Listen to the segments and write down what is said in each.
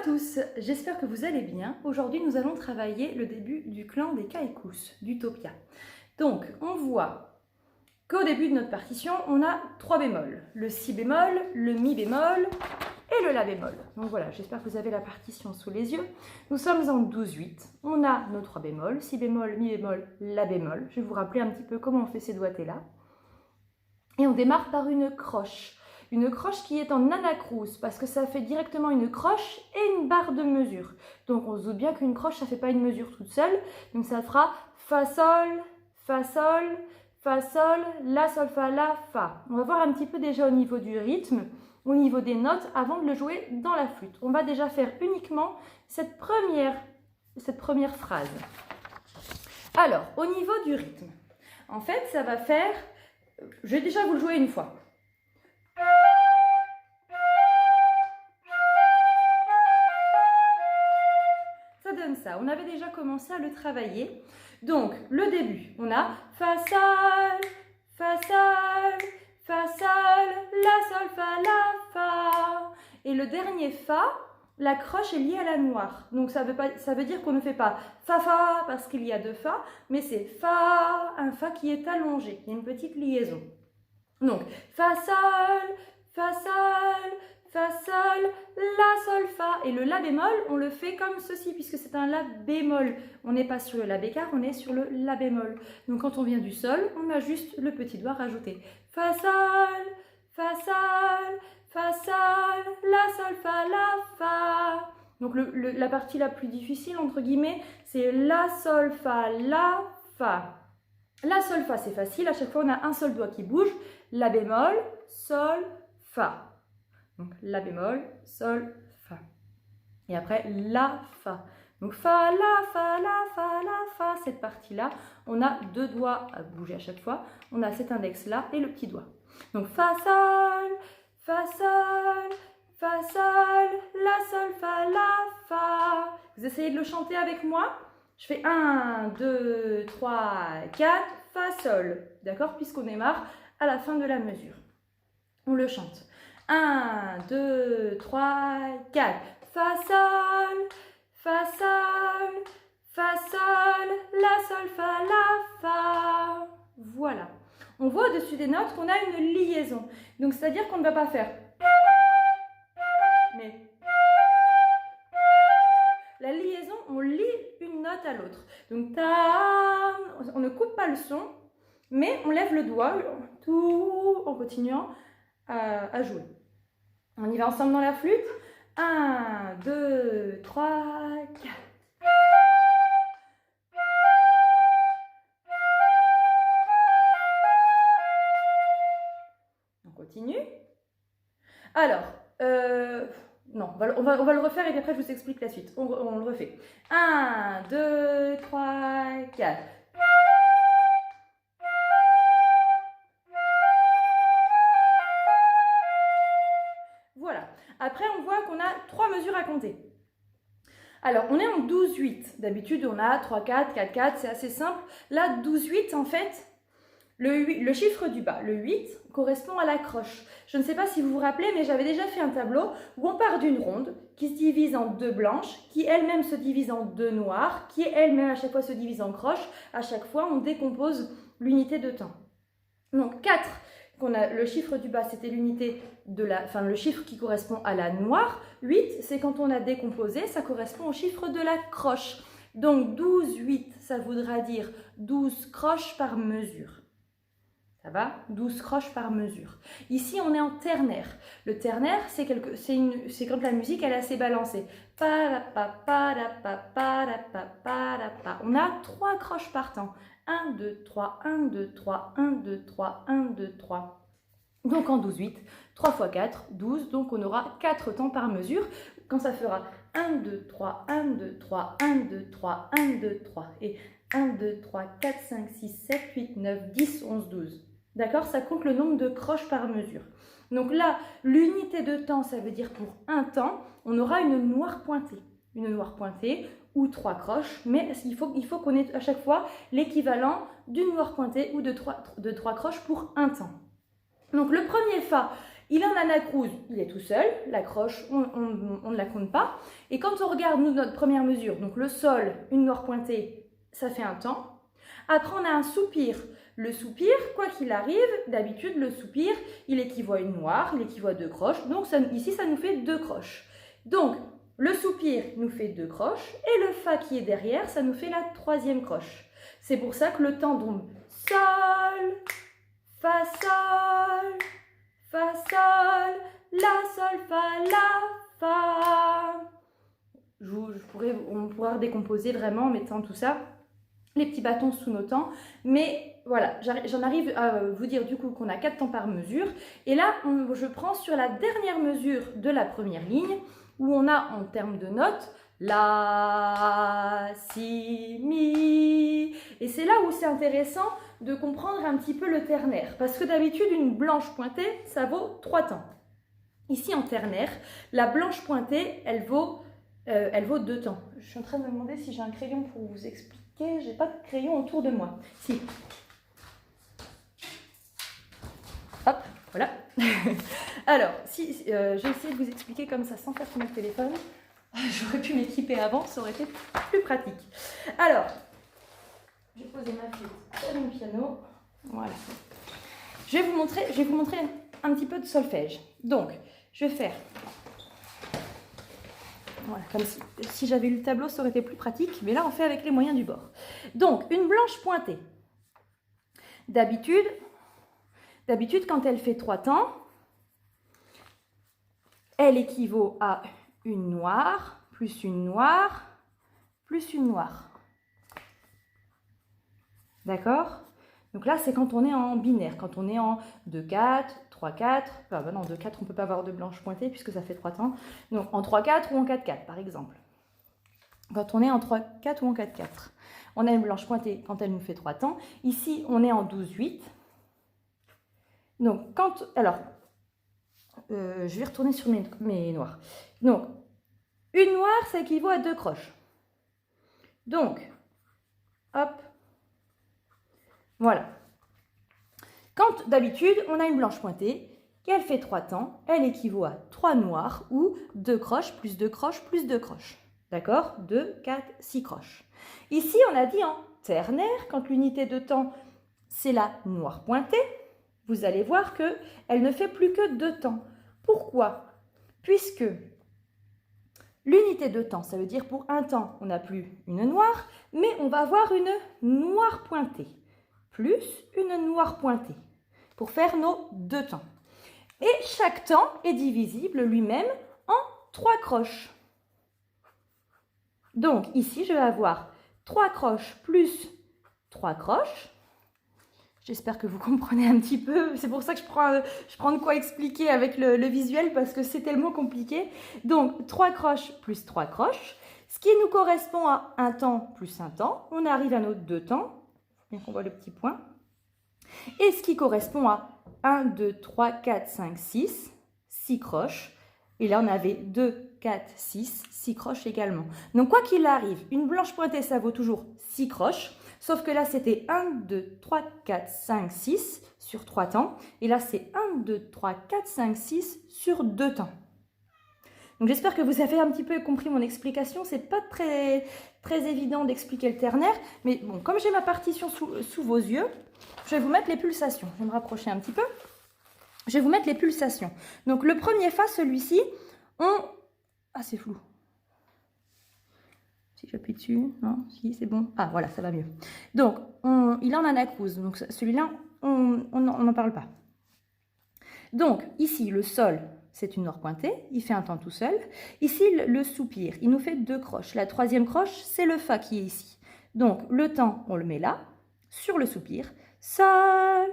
tous, j'espère que vous allez bien. Aujourd'hui, nous allons travailler le début du clan des Kaikous, d'Utopia. Donc, on voit qu'au début de notre partition, on a 3 bémols. Le si bémol, le mi bémol et le la bémol. Donc voilà, j'espère que vous avez la partition sous les yeux. Nous sommes en 12/8. On a nos 3 bémols, si bémol, mi bémol, la bémol. Je vais vous rappeler un petit peu comment on fait ces doigtés-là. Et on démarre par une croche. Une croche qui est en anacrouse parce que ça fait directement une croche et une barre de mesure. Donc on se doute bien qu'une croche, ça ne fait pas une mesure toute seule. Donc ça fera fa, sol, fa, sol, fa, sol, la, sol, fa, la, fa. On va voir un petit peu déjà au niveau du rythme, au niveau des notes, avant de le jouer dans la flûte. On va déjà faire uniquement cette première phrase. Alors, au niveau du rythme, en fait, ça va faire... Je vais déjà vous le jouer une fois. Ça donne ça. On avait déjà commencé à le travailler. Donc, le début, on a fa, sol, fa, sol, fa, sol, la, sol, fa, la, fa. Et le dernier fa, la croche est liée à la noire. Donc, ça veut dire qu'on ne fait pas fa, fa parce qu'il y a 2 fa, mais c'est fa, un fa qui est allongé. Il y a une petite liaison. Donc, fa, sol, fa, sol, fa, sol, la, sol, fa. Et le la bémol, on le fait comme ceci, puisque c'est un la bémol. On n'est pas sur le la bécard, on est sur le la bémol. Donc, quand on vient du sol, on a juste le petit doigt rajouté. Fa, sol, fa, sol, fa, sol, la, sol, fa, la, fa. Donc, la partie la plus difficile, entre guillemets, c'est la, sol, fa, la, fa. La, sol, fa, c'est facile. À chaque fois, on a un seul doigt qui bouge. La bémol, sol, fa. Donc, la bémol, sol, fa. Et après, la, fa. Donc, fa, la, fa, la, fa, la, fa. Cette partie-là, on a 2 doigts à bouger à chaque fois. On a cet index-là et le petit doigt. Donc, fa, sol, fa, sol, fa, sol, la, sol, fa, la, fa. Vous essayez de le chanter avec moi? Je fais 1, 2, 3, 4, fa, sol. D'accord? Puisqu'on démarre à la fin de la mesure. On le chante. 1, 2, 3, 4. Fa, sol, fa, sol, fa, sol, la, sol, fa, la, fa. Voilà. On voit au-dessus des notes qu'on a une liaison. Donc, c'est-à-dire qu'on ne va pas faire... Mais... La liaison, on lit une note à l'autre. Donc, on ne coupe pas le son, mais on lève le doigt tout en continuant à jouer. On y va ensemble dans la flûte. 1, 2, 3, 4. On continue. Alors, non, on va le refaire et puis après je vous explique la suite. On le refait. 1, 2, 3, 4. Voilà. Après, on voit qu'on a 3 mesures à compter. Alors, on est en 12/8. D'habitude, on a 3, 4, 4, 4. C'est assez simple. Là, 12/8, en fait, le chiffre du bas, le 8, correspond à la croche. Je ne sais pas si vous vous rappelez, mais j'avais déjà fait un tableau où on part d'une ronde qui se divise en 2 blanches, qui elle-même se divise en 2 noires, qui elle-même à chaque fois se divise en croche. À chaque fois, on décompose l'unité de temps. Donc 4, le chiffre du bas, c'était l'unité le chiffre qui correspond à la noire. 8, c'est quand on a décomposé, ça correspond au chiffre de la croche. Donc 12/8, ça voudra dire 12 croches par mesure. Ça va? 12 croches par mesure. Ici, on est en ternaire. Le ternaire, c'est quand la musique elle est assez balancée. On a 3 croches par temps. 1, 2, 3, 1, 2, 3, 1, 2, 3, 1, 2, 3. Donc en 12/8, 3 x 4, 12. Donc on aura 4 temps par mesure. Quand ça fera 1, 2, 3, 1, 2, 3, 1, 2, 3, 1, 2, 3. Et 1, 2, 3, 4, 5, 6, 7, 8, 9, 10, 11, 12. D'accord? Ça compte le nombre de croches par mesure. Donc là, l'unité de temps, ça veut dire pour un temps, on aura une noire pointée. Une noire pointée ou 3 croches, mais il faut qu'on ait à chaque fois l'équivalent d'une noire pointée ou de 3 croches pour un temps. Donc le premier fa, Il est en anacrouse, il est tout seul, la croche, on ne la compte pas. Et quand on regarde nous, notre première mesure, donc le sol, une noire pointée, ça fait un temps. Après, on a un soupir. Le soupir, quoi qu'il arrive, d'habitude, le soupir, il équivaut à une noire, il équivaut à 2 croches. Donc ça, ici, ça nous fait 2 croches. Donc, le soupir nous fait 2 croches et le fa qui est derrière, ça nous fait la 3e croche. C'est pour ça que le temps tombe sol, fa, sol, la, sol, fa, la, fa. On pourra décomposer vraiment en mettant tout ça, les petits bâtons sous nos temps. Mais voilà, j'en arrive à vous dire du coup qu'on a 4 temps par mesure. Et là, je prends sur la dernière mesure de la première ligne, où on a en termes de notes la, si, mi. Et c'est là où c'est intéressant de comprendre un petit peu le ternaire. Parce que d'habitude, une blanche pointée, ça vaut 3 temps. Ici, en ternaire, la blanche pointée, elle vaut 2 temps. Je suis en train de me demander si j'ai un crayon pour vous expliquer. J'ai pas de crayon autour de moi. Si. Hop, voilà. Alors, si j'ai essayé de vous expliquer comme ça sans faire sur mon téléphone. J'aurais pu m'équiper avant, ça aurait été plus pratique. Alors, je vais poser ma flûte sur mon piano. Voilà. Je vais vous montrer un petit peu de solfège. Donc, je vais faire... Voilà, comme si j'avais eu le tableau, ça aurait été plus pratique. Mais là, on fait avec les moyens du bord. Donc, une blanche pointée. D'habitude, quand elle fait 3 temps, elle équivaut à une noire, plus une noire, plus une noire. D'accord? Donc là, c'est quand on est en binaire, quand on est en 2-4, 3-4. Enfin, non, 2-4, on ne peut pas avoir de blanche pointée puisque ça fait 3 temps. Donc en 3-4 ou en 4-4, par exemple. Quand on est en 3-4 ou en 4-4. On a une blanche pointée quand elle nous fait 3 temps. Ici, on est en 12-8. Donc, alors, je vais retourner sur mes noirs. Donc, une noire, ça équivaut à 2 croches. Donc, hop, voilà. Quand d'habitude, on a une blanche pointée, qu'elle fait 3 temps, elle équivaut à 3 noirs ou 2 croches plus 2 croches plus 2 croches. D'accord? 2, 4, 6 croches. Ici, on a dit en ternaire, quand l'unité de temps, c'est la noire pointée, vous allez voir qu'elle ne fait plus que 2 temps. Pourquoi? Puisque l'unité de temps, ça veut dire pour un temps, on n'a plus une noire, mais on va avoir une noire pointée, plus une noire pointée, pour faire nos 2 temps. Et chaque temps est divisible lui-même en 3 croches. Donc ici, je vais avoir 3 croches plus 3 croches. J'espère que vous comprenez un petit peu. C'est pour ça que je prends de quoi expliquer avec le visuel parce que c'est tellement compliqué. Donc, 3 croches plus 3 croches, ce qui nous correspond à un temps plus un temps. On arrive à nos 2 temps. Bien qu'on voit le petit point. Et ce qui correspond à 1, 2, 3, 4, 5, 6. 6 croches. Et là, on avait 2, 4, 6. 6 croches également. Donc, quoi qu'il arrive, une blanche pointée, ça vaut toujours 6 croches. Sauf que là, c'était 1, 2, 3, 4, 5, 6 sur 3 temps. Et là, c'est 1, 2, 3, 4, 5, 6 sur 2 temps. Donc, j'espère que vous avez un petit peu compris mon explication. Ce n'est pas très évident d'expliquer le ternaire. Mais bon, comme j'ai ma partition sous vos yeux, je vais vous mettre les pulsations. Je vais me rapprocher un petit peu. Je vais vous mettre les pulsations. Donc, le premier fa, celui-ci, Ah, c'est flou. Si j'appuie dessus, non, si, c'est bon. Ah, voilà, ça va mieux. Donc, il est en anacrouse. Donc, celui-là, on n'en parle pas. Donc, ici, le sol, c'est une noire pointée. Il fait un temps tout seul. Ici, le soupir, il nous fait 2 croches. La 3e croche, c'est le fa qui est ici. Donc, le temps, on le met là, sur le soupir. Sol,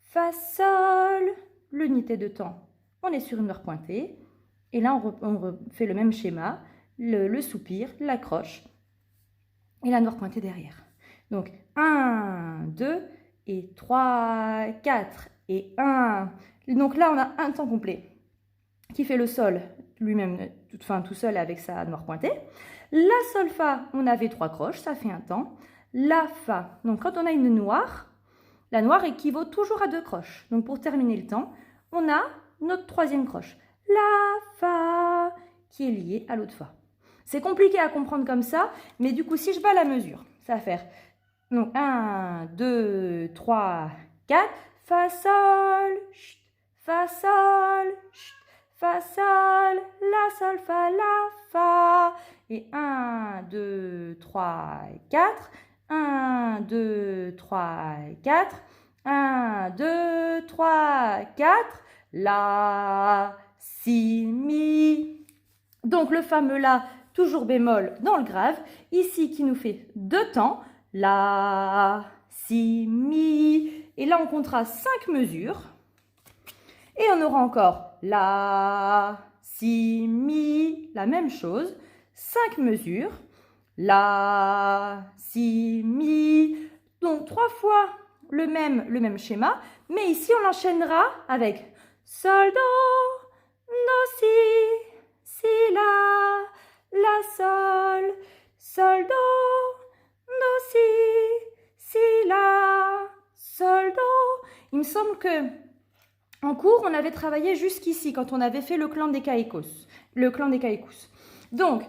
fa, sol. L'unité de temps, on est sur une noire pointée. Et là, on refait le même schéma. Le soupir, la croche et la noire pointée derrière. Donc 1, 2 et 3, 4 et 1. Donc là, on a un temps complet qui fait le sol lui-même tout seul avec sa noire pointée. La sol fa, on avait 3 croches, ça fait un temps. La fa, donc quand on a une noire, la noire équivaut toujours à 2 croches. Donc pour terminer le temps, on a notre troisième croche. La, Fa, qui est liée à l'autre Fa. C'est compliqué à comprendre comme ça, mais du coup, si je bats la mesure, ça va faire donc 1, 2, 3, 4, Fa, Sol, chut, Fa, Sol, chut, Fa, Sol, La, Sol, Fa, La, Fa. Et 1, 2, 3, 4. 1, 2, 3, 4. 1, 2, 3, 4. La, Si, Mi. Donc le fameux La, toujours bémol dans le grave. Ici qui nous fait 2 temps. La, Si, Mi. Et là on comptera 5 mesures. Et on aura encore La, Si, Mi. La même chose. 5 mesures. La, Si, Mi. Donc 3 fois le même schéma. Mais ici on l'enchaînera avec Sol, Do, Do, Si, Si, La, Sol, Sol, Do, Do, Si, Si, La, Sol, Do. Il me semble que en cours, on avait travaillé jusqu'ici quand on avait fait le clan des caïcos. Donc,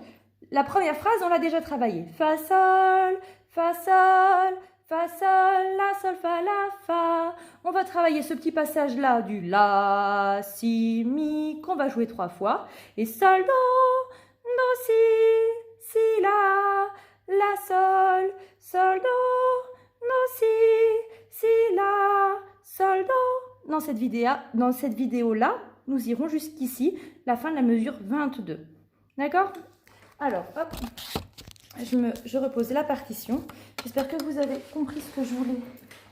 la première phrase, on l'a déjà travaillée. Fa, Sol, Fa, Sol, Fa, Sol, La, Sol, Fa, La, Fa. On va travailler ce petit passage-là du La, Si, Mi, qu'on va jouer 3 fois. Et Sol, Do, Do, Si, Si, La, Sol, Sol, Do, Do, Si, Si, La, Sol, Do. Dans cette vidéo-là, nous irons jusqu'ici, la fin de la mesure 22. D'accord? Alors, hop, je repose la partition. J'espère que vous avez compris ce que je voulais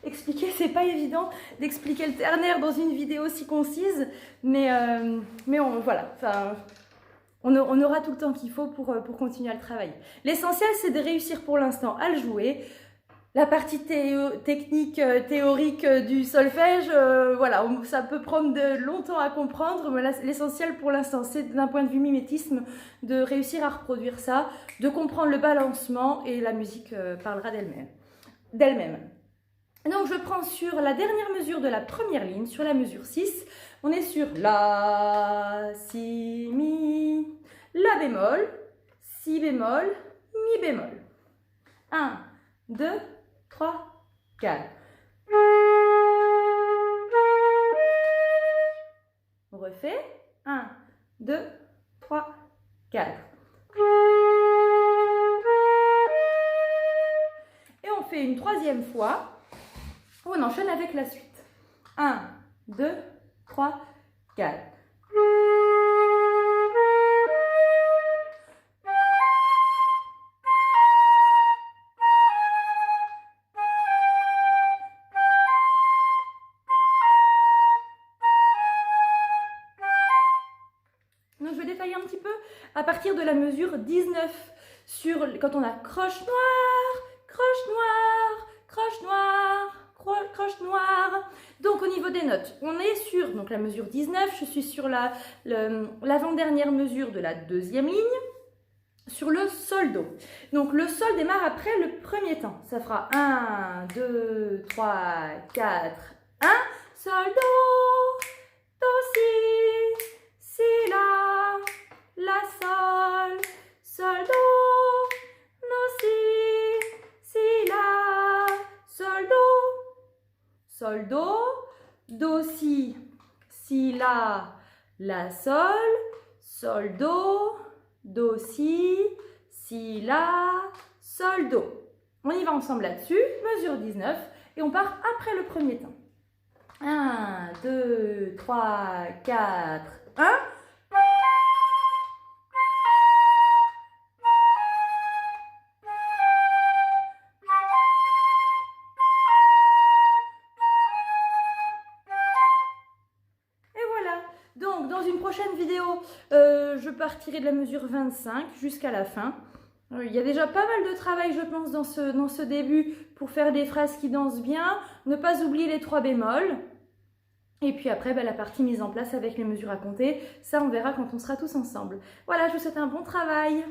expliquer. C'est pas évident d'expliquer le ternaire dans une vidéo si concise, mais voilà, on aura tout le temps qu'il faut pour continuer à le travailler. L'essentiel, c'est de réussir pour l'instant à le jouer. La partie technique, théorique du solfège, voilà, ça peut prendre longtemps à comprendre, mais l'essentiel pour l'instant, c'est d'un point de vue mimétisme, de réussir à reproduire ça, de comprendre le balancement et la musique parlera d'elle-même. Donc je prends sur la dernière mesure de la première ligne, sur la mesure 6, on est sur La, Si, Mi, La bémol, Si bémol, Mi bémol. 1, 2, 3, 4. On refait. 1, 2, 3, 4. Et on fait une troisième fois où on enchaîne avec la suite. 1, 2, 3, 4. Un petit peu à partir de la mesure 19 quand on a croche noire, croche noire, croche noire, croche noire. Donc au niveau des notes, on est sur donc la mesure 19, je suis sur l'avant-dernière mesure de la deuxième ligne, sur le sol do. Donc le sol démarre après le premier temps. Ça fera 1, 2, 3, 4, 1, sol do, do, si, si, la, sol, sol, do, si, si, la, sol, do, si, la, sol, do, si, la, sol, do. On y va ensemble là-dessus, mesure 19, et on part après le premier temps. 1, 2, 3, 4, 1. Donc, dans une prochaine vidéo, je partirai de la mesure 25 jusqu'à la fin. Il y a déjà pas mal de travail, je pense, dans ce début pour faire des phrases qui dansent bien. Ne pas oublier les 3 bémols. Et puis après, la partie mise en place avec les mesures à compter. Ça, on verra quand on sera tous ensemble. Voilà, je vous souhaite un bon travail.